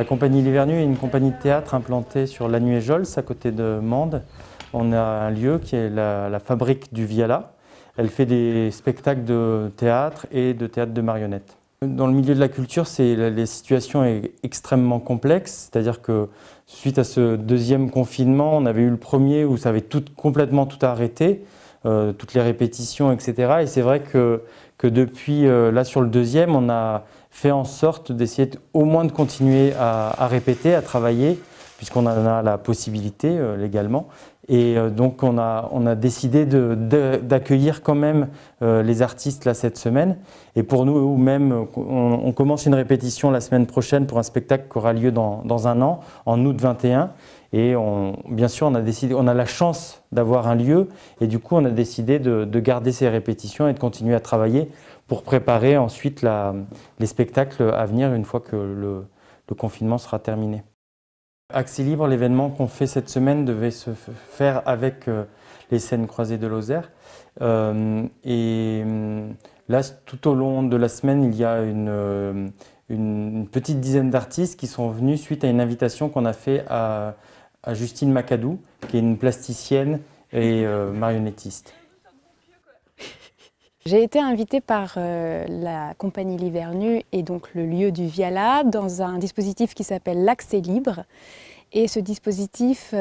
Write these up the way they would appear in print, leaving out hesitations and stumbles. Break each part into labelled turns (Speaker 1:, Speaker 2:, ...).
Speaker 1: La compagnie L'Hivernu est une compagnie de théâtre implantée sur Lanuéjouls, à côté de Mende. On a un lieu qui est la fabrique du Viala. Elle fait des spectacles de théâtre et de théâtre de marionnettes. Dans le milieu de la culture, la situation est extrêmement complexe, c'est-à-dire que suite à ce deuxième confinement, on avait eu le premier où ça avait complètement tout arrêté, toutes les répétitions, etc. Et c'est vrai que depuis, là sur le deuxième, on a fait en sorte d'essayer au moins de continuer à répéter, à travailler, puisqu'on en a la possibilité légalement. Et donc on a décidé d'accueillir quand même les artistes là cette semaine. Et pour nous même, on commence une répétition la semaine prochaine pour un spectacle qui aura lieu dans un an, en août 21. Et bien sûr, on a la chance d'avoir un lieu et du coup on a décidé de garder ces répétitions et de continuer à travailler pour préparer ensuite les spectacles à venir une fois que le confinement sera terminé. Accès Libre, l'événement qu'on fait cette semaine devait se faire avec les scènes croisées de Lozère. Là, tout au long de la semaine, il y a une petite dizaine d'artistes qui sont venus suite à une invitation qu'on a faite à Justine Macadou, qui est une plasticienne et marionnettiste.
Speaker 2: J'ai été invitée par la compagnie L'Hivernu et donc le lieu du Viala dans un dispositif qui s'appelle l'Accès Libre. Et ce dispositif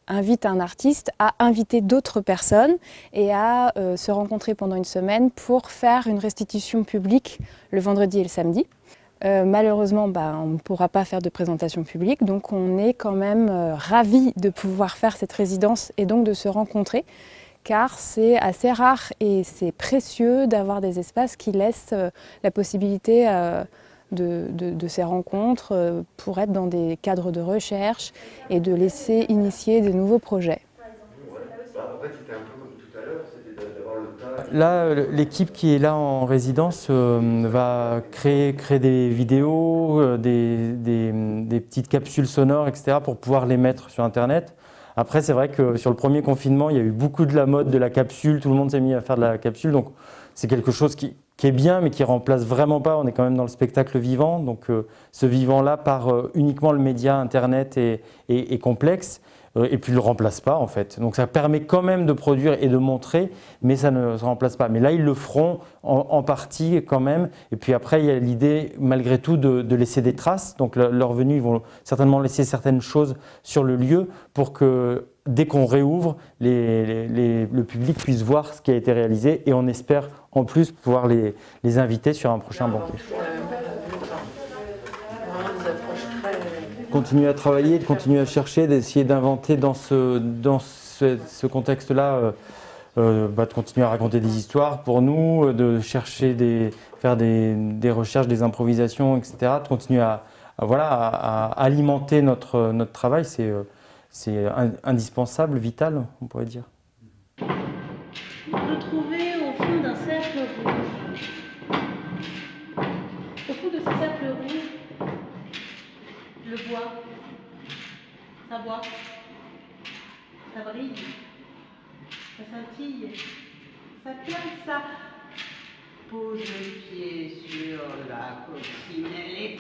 Speaker 2: invite un artiste à inviter d'autres personnes et à se rencontrer pendant une semaine pour faire une restitution publique le vendredi et le samedi. Malheureusement, on ne pourra pas faire de présentation publique, donc on est quand même ravis de pouvoir faire cette résidence et donc de se rencontrer, car c'est assez rare et c'est précieux d'avoir des espaces qui laissent la possibilité de ces rencontres pour être dans des cadres de recherche et de laisser initier de nouveaux projets.
Speaker 3: En fait, c'était un peu comme tout à l'heure, c'était d'avoir le temps.
Speaker 1: Là, l'équipe qui est là en résidence va créer des vidéos, des petites capsules sonores, etc. pour pouvoir les mettre sur Internet. Après, c'est vrai que sur le premier confinement, il y a eu beaucoup de la mode de la capsule, tout le monde s'est mis à faire de la capsule, donc c'est quelque chose qui est bien, mais qui ne remplace vraiment pas, on est quand même dans le spectacle vivant, donc ce vivant-là, par uniquement le média Internet est complexe, et puis ne le remplace pas en fait. Donc ça permet quand même de produire et de montrer, mais ça ne se remplace pas. Mais là, ils le feront en partie quand même, et puis après, il y a l'idée, malgré tout, de laisser des traces, donc leur venue, ils vont certainement laisser certaines choses sur le lieu pour que dès qu'on réouvre, le public puisse voir ce qui a été réalisé et on espère en plus pouvoir les inviter sur un prochain banquet. Continuer à travailler, de continuer à chercher, d'essayer d'inventer dans ce contexte-là, de continuer à raconter des histoires pour nous, de chercher faire des recherches, des improvisations, etc. De continuer à alimenter notre travail, c'est indispensable, vital, on pourrait dire.
Speaker 4: On peut trouver au fond d'un cercle rouge. Au fond de ce cercle rouge, le bois, ça boit, ça brille, ça scintille, ça clame, ça pose le pied sur la coccinelle et